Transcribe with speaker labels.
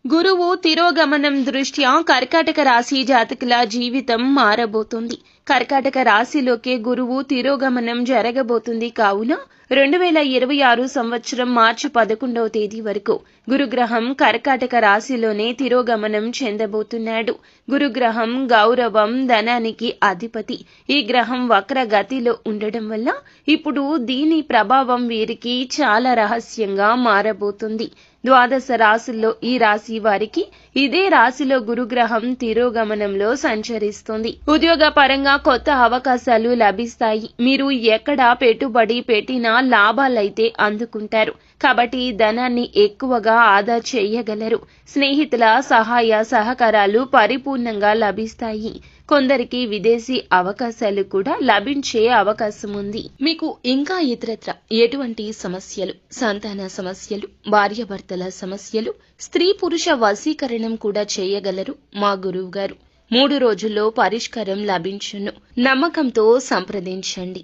Speaker 1: గురువు తిరోగమనం దృష్ట్యా కర్కాటక రాశి జాతకుల జీవితం మారబోతుంది. కర్కాటక రాశిలోకే గురువు తిరోగమనం జరగబోతుంది. కావున 2026 సంవత్సరం మార్చి 11వ తేదీ వరకు గురుగ్రహం కర్కాటక రాశిలోనే తిరోగమనం చెందబోతున్నాడు. గురుగ్రహం గౌరవం, ధనానికి అధిపతి. ఈ గ్రహం వక్ర గతిలో ఉండడం వల్ల ఇప్పుడు దీని ప్రభావం వీరికి చాలా రహస్యంగా మారబోతుంది. ద్వాదశ రాశుల్లో ఈ రాశి వారికి ఇదే రాశిలో గురుగ్రహం తిరోగమనంలో సంచరిస్తుంది. ఉద్యోగ పరంగా కొత్త అవకాశాలు లభిస్తాయి. మీరు ఎక్కడ పెట్టుబడి పెట్టినా లాభాలైతే అందుకుంటారు. కాబట్టి ధనాన్ని ఎక్కువగా ఆదా చేయగలరు. స్నేహితుల సహాయ సహకారాలు పరిపూర్ణంగా లభిస్తాయి. కొందరికి విదేశీ అవకాశాలు కూడా లభించే అవకాశం ఉంది. మీకు ఇంకా ఇతరత్ర ఎటువంటి సమస్యలు, సంతాన సమస్యలు, భార్యాభర్తల సమస్యలు, స్త్రీ పురుష వశీకరణం కూడా చేయగలరు మా గురువు గారు. 3 రోజుల్లో పరిష్కారం లభించును. నమ్మకంతో సంప్రదించండి.